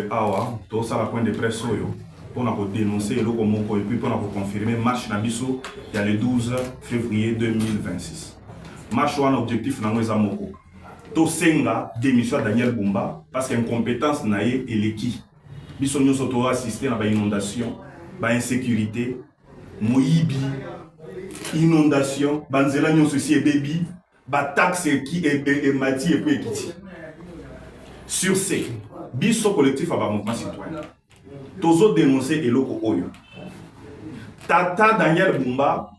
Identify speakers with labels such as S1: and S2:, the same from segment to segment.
S1: Awa, tout ça, la point de presse, pour dénoncer le Komoko et puis pour confirmer marche Nabiso, il y a le 12 février 2026. Marche ou un objectif dans nos amoko. To senga démission à Daniel Bumba parce qu'incompétence naie et l'équipe. Biso nous auto assisté à l'inondation, à l'insécurité, moyibi, inondation, banzela nous aussi et baby, ba taxe qui est mati et puis équité. Sur ces biso collectif à mouvement citoyen. Tozo dénoncer eloko oyo. Tata Daniel Bumba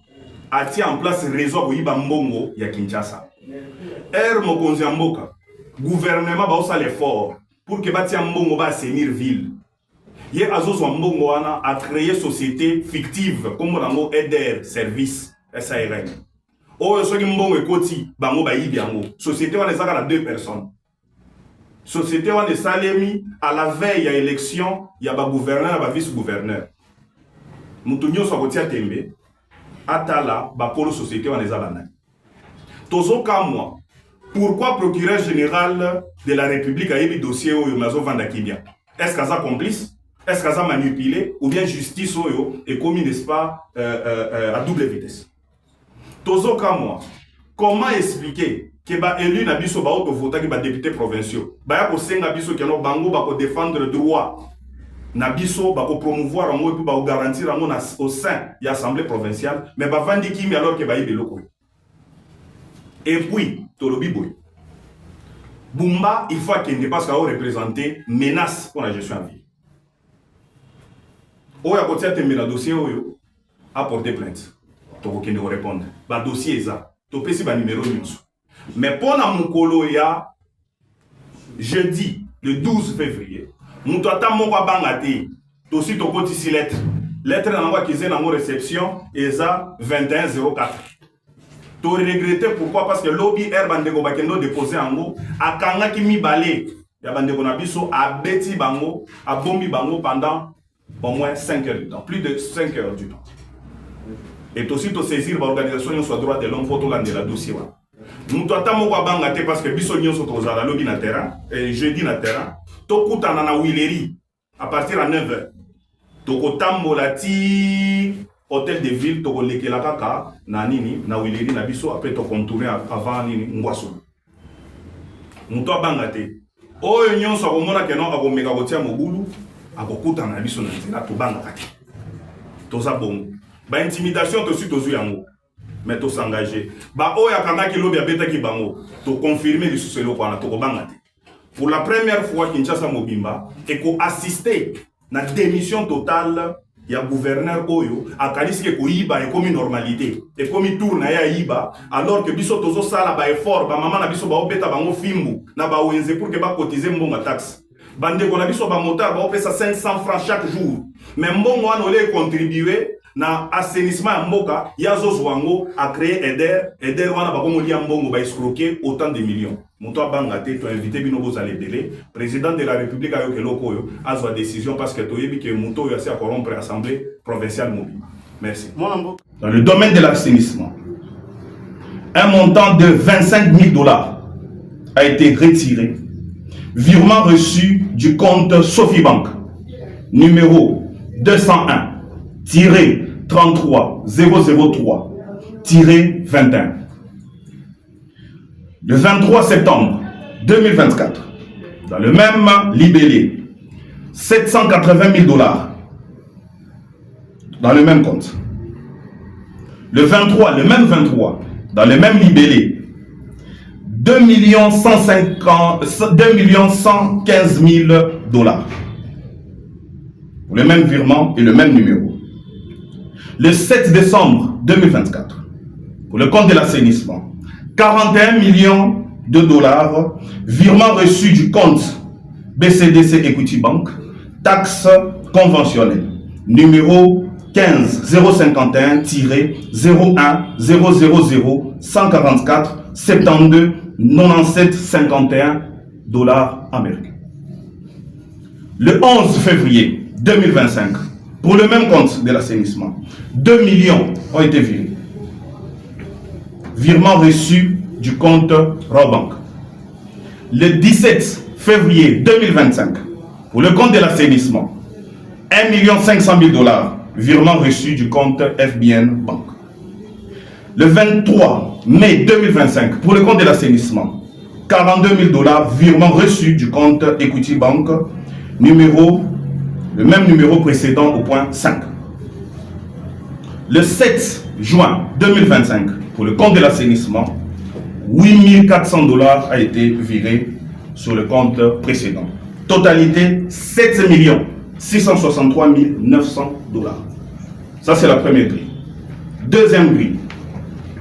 S1: a mis en place réseau pour Iba Mbongo ya Kinshasa. Mokonzi Mboka, gouvernement ba osa l'effort pour que Batia Mbongo ba assainir ville. Ye Azozo Mbongo wana a créé société fictive comme rango EDER service SARL. Oyo soki Mbongo ekoti bango ba yibi yango. Société wana ezaka na 2 personnes. Société wana salemi à la veille à élection, il y a ba gouverneur ba vice-gouverneur. Mutu nyonso akotia tembe atala ba polo société wana ezabana. Tozo kamwa. Pourquoi procureur général de la République a eu dossier au Mazo Vandakibia? Est-ce qu'il a complice? Est-ce qu'il a manipulé? Ou bien justice est commis, n'est-ce pas, à double vitesse? Tozo kamwa. Comment expliquer que ba élu na biso ba auto voter ki ba député provinciaux ba ya ko senga biso ke no bango ba ko défendre droit na biso ba ko promouvoir en et puis ba ko garantir en au sein de l'assemblée provinciale mais ba vandi kimi alors que ba yibe loko et puis tolobi boy Bumba il faut qu'il ne passe qu'à représenter menace pour la gestion en vie oya ko tiate me na dossier oyo a porter plainte to ko kende répondre ba dossier ça to pesi ba numéro nyonso. Mais pour la Mukolo ya jeudi le 12 février, nous t'attendons à Bangate, aussi ton côté si lettre. Lettre dans la qui est dans réception ESA 2104. Tu regrettes pourquoi? Parce que lobby air bandeko bakendo déposé en haut, à Kanga qui mi balé, ya bandeko na biso a beti bango, a bombi bango pendant au moins 5 heures du temps, plus de 5 heures du temps. Et aussi tu saisir l'organisation soit droit de l'homme pour tout l'année la dossier. Nous t'attendons à Bangate parce que Bissonio sont aux ala lobby na terrain et jeudi na terrain. Tokuta na Wileri à partir à 9h. Toko tambolati hôtel de ville toko lekela kaka na nini na Wileri na biso après to contourner avant nini ngwaso. Nous to Bangate. Oyo nyonso akomona ke no akomeka kotia mobulu akokuta na biso na nzela to Bangate. Toza bon. Ba intimidation to suite aux yango. Mais to s'engager. Ba oya kanga ki lobi abeta ki bango. To confirmer le suselo kwa na to bangate. Pour la première fois Kinshasa Mobimba et ko assister na démission totale ya gouverneur oyo akaliski ko yiba e comme normalité et comme tourna ya yiba alors que biso tozo sala ba effort ba mama na biso ba obeta bango fimbu na ba wenze pour que ba cotiser mbonga taxe. Bande ko na biso ba moteur ba opesa 500 francs chaque jour. Mais mbongo wana ole contribuer na assainissement mboka yazo zwango a créé EDER wana ba komo lia mbongo ba escroquer autant de millions. Moto Bangate to invité bino bozale belé président de la République ayo keloko yo azwa décision parce que toyebi que moto yo a corrompre assemblée provinciale Mobimba. Merci. Dans le domaine de l'assainissement, un montant de 25 000 $ a été retiré. Virement reçu du compte Sofibank numéro 201-33-003-21. Le 23 septembre 2024, dans le même libellé, 780 000 $ dans le même compte. Le même 23, dans le même libellé, 2 115 000 $. Pour le même virement et le même numéro. Le 7 décembre 2024, pour le compte de l'assainissement, 41 millions de $, virement reçu du compte BCDC Equity Bank, taxe conventionnelle, numéro 15 051 01 000 144 72 97 51 $ américains. Le 11 février 2025, pour le même compte de l'assainissement, 2 millions ont été virés. Virement reçu du compte Rawbank. Le 17 février 2025, Pour le compte de l'assainissement, 1 500 000 $, virement reçu du compte FBN Bank. Le 23 mai 2025, pour le compte de l'assainissement, 42 000 $, virement reçu du compte Equity Bank, le même numéro précédent au point 5. Le 7 juin 2025, pour le compte de l'assainissement, 8 400 $ a été viré sur le compte précédent. Totalité 7 663 900 $. Ça, c'est la première grille. Deuxième grille.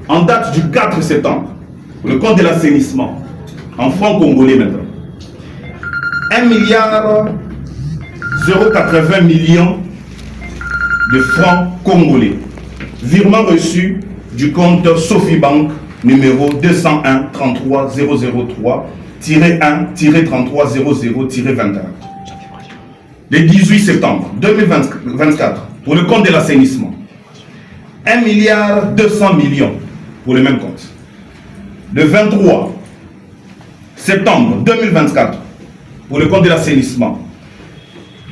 S1: En date du 4 septembre, pour le compte de l'assainissement, en francs congolais maintenant, 1 milliard 080 millions de francs congolais. Virement reçu du compte Sophie Bank numéro 201 33 003 1-33 00-21. Le 18 septembre 2024, pour le compte de l'assainissement, 1 milliard 200 millions pour le même compte. Le 23 septembre 2024, pour le compte de l'assainissement,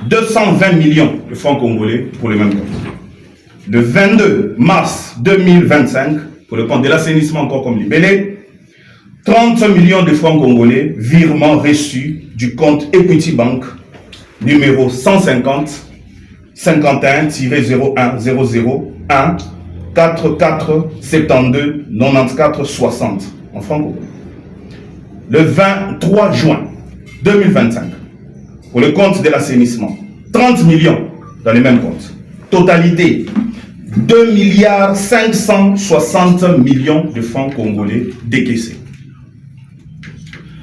S1: 220 millions de francs congolais pour le même compte. Le 22 mars 2025, pour le compte de l'assainissement encore comme libellé, 30 millions de francs congolais, virement reçu du compte Equity Bank, numéro 150 51-01 00 1 44 72 94 60 en francs congolais. Le 23 juin 2025, pour le compte de l'assainissement, 30 millions dans les mêmes comptes. Totalité 2 milliards 560 millions de francs congolais décaissés.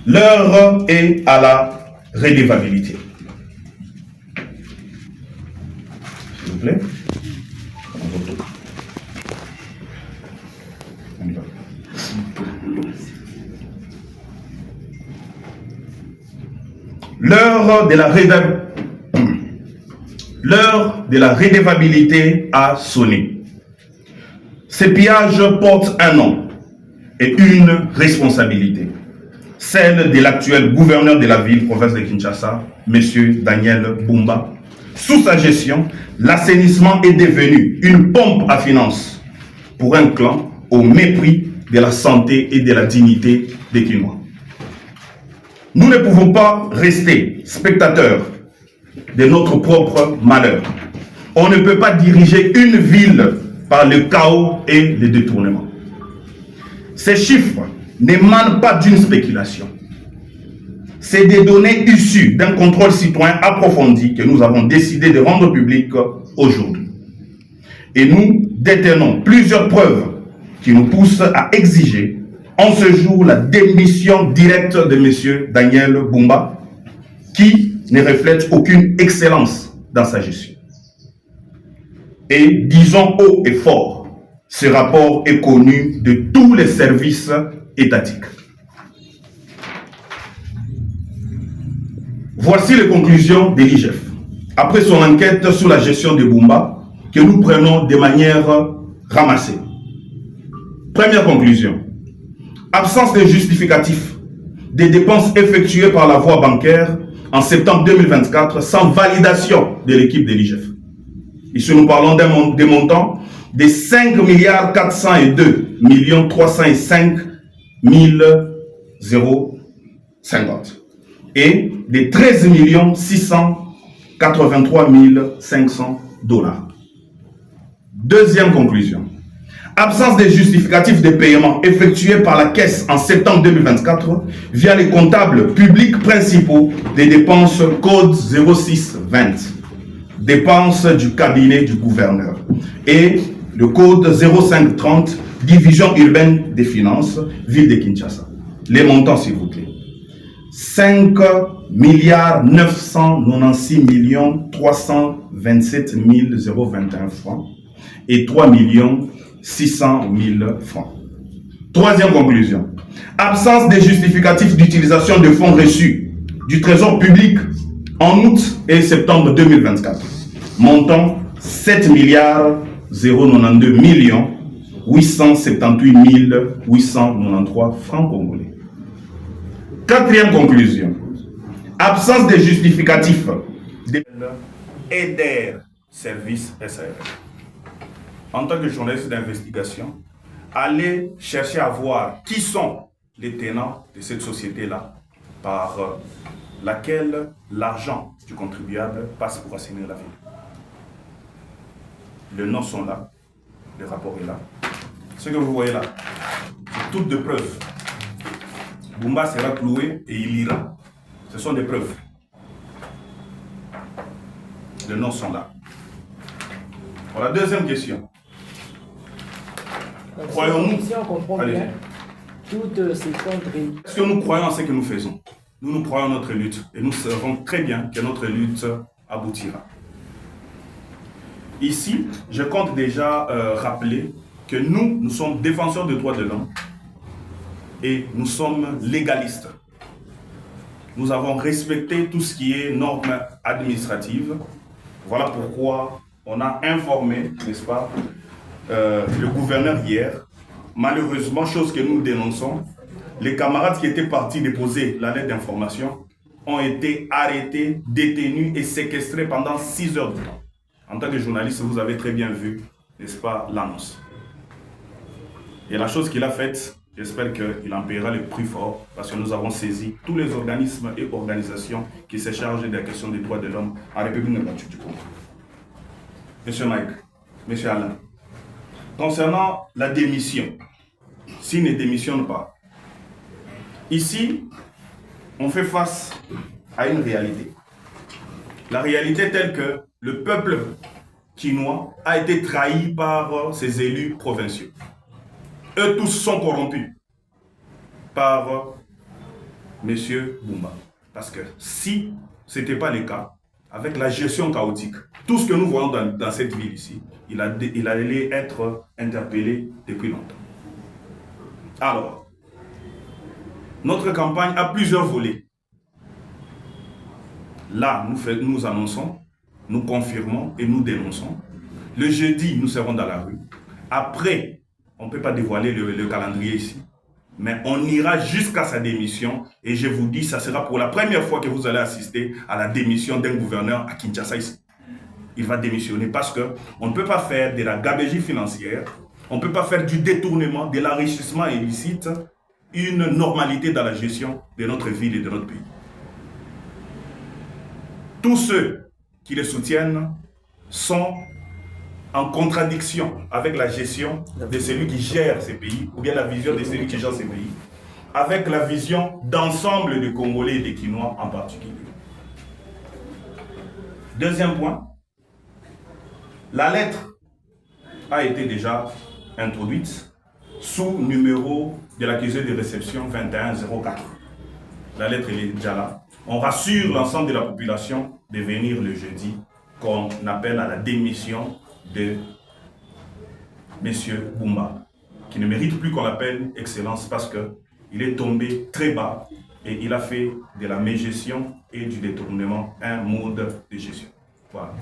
S1: L'heure est à la redevabilité. S'il vous plaît. On y va. L'heure de la redevabilité a sonné. Ces pillages portent un nom et une responsabilité. Celle de l'actuel gouverneur de la ville, province de Kinshasa, M. Daniel Bumba. Sous sa gestion, l'assainissement est devenu une pompe à finances pour un clan au mépris de la santé et de la dignité des Kinois. Nous ne pouvons pas rester spectateurs de notre propre malheur. On ne peut pas diriger une ville par le chaos et le détournement. Ces chiffres n'émanent pas d'une spéculation. C'est des données issues d'un contrôle citoyen approfondi que nous avons décidé de rendre public aujourd'hui. Et nous détenons plusieurs preuves qui nous poussent à exiger en ce jour la démission directe de M. Daniel Bumba, qui ne reflète aucune excellence dans sa gestion. Et disons haut et fort, ce rapport est connu de tous les services étatiques. Voici les conclusions de l'IGF. Après son enquête sur la gestion de Bumba, que nous prenons de manière ramassée. Première conclusion. Absence de justificatif des dépenses effectuées par la voie bancaire en septembre 2024 sans validation de l'équipe de l'IGF. Ici, nous parlons des montants de 5 milliards 402 millions 305 050 et de 13 millions 683 500 $. Deuxième conclusion. Absence de justificatifs de paiement effectués par la caisse en septembre 2024 via les comptables publics principaux des dépenses code 0620, dépenses du cabinet du gouverneur, et le code 0530, division urbaine des finances, ville de Kinshasa. Les montants, s'il vous plaît. 5 milliards 996 millions 327 021 francs et 3 millions 600 000 francs. Troisième conclusion. Absence des justificatifs d'utilisation de fonds reçus du Trésor public en août et septembre 2024. Montant 7 milliards 092 millions 878 893 francs congolais. Quatrième conclusion. Absence de justificatifs. Aider Service SARL. En tant que journaliste d'investigation, allez chercher à voir qui sont les tenants de cette société-là, par laquelle l'argent du contribuable passe pour assainir la ville. Les noms sont là, le rapport est là. Ce que vous voyez là, c'est toutes des preuves. Bumba sera cloué et il ira. Ce sont des preuves. Les noms sont là. Voilà, deuxième question. Croyons-nous,
S2: si on comprend bien, toutes ces comptes.
S1: Est-ce que nous croyons en ce que nous faisons? Nous croyons en notre lutte et nous savons très bien que notre lutte aboutira. Ici, je compte déjà rappeler que nous sommes défenseurs des droits de l'homme et nous sommes légalistes. Nous avons respecté tout ce qui est normes administratives. Voilà pourquoi on a informé, n'est-ce pas, le gouverneur hier. Malheureusement, chose que nous dénonçons, les camarades qui étaient partis déposer la lettre d'information ont été arrêtés, détenus et séquestrés pendant 6 heures de temps. En tant que journaliste, vous avez très bien vu, n'est-ce pas, l'annonce. Et la chose qu'il a faite, j'espère qu'il en paiera le prix fort, parce que nous avons saisi tous les organismes et organisations qui se chargent de la question des droits de l'homme en République démocratique du Congo. Monsieur Mike, Monsieur Alain, concernant la démission, s'il ne démissionne pas, ici, on fait face à une réalité. La réalité est telle que le peuple chinois a été trahi par ses élus provinciaux. Eux tous sont corrompus par M. Bumba. Parce que si ce n'était pas le cas, avec la gestion chaotique, tout ce que nous voyons dans cette ville ici, il allait être interpellé depuis longtemps. Alors, notre campagne a plusieurs volets. Là, nous annonçons, nous confirmons et nous dénonçons. Le jeudi, nous serons dans la rue. Après, on ne peut pas dévoiler le calendrier ici, mais on ira jusqu'à sa démission. Et je vous dis, ça sera pour la première fois que vous allez assister à la démission d'un gouverneur à Kinshasa ici. Il va démissionner parce qu'on ne peut pas faire de la gabegie financière, on ne peut pas faire du détournement, de l'enrichissement illicite, une normalité dans la gestion de notre ville et de notre pays. Tous ceux qui les soutiennent sont en contradiction avec la gestion de celui qui gère ces pays, ou bien la vision de celui qui gère ces pays, avec la vision d'ensemble des Congolais et des Quinois en particulier. Deuxième point, la lettre a été déjà introduite sous numéro de l'accusé de réception 2104. La lettre est déjà là. On rassure l'ensemble de la population de venir le jeudi, qu'on appelle à la démission de M. Bumba, qui ne mérite plus qu'on l'appelle Excellence parce qu'il est tombé très bas et il a fait de la mégestion et du détournement un mode de gestion. Voilà.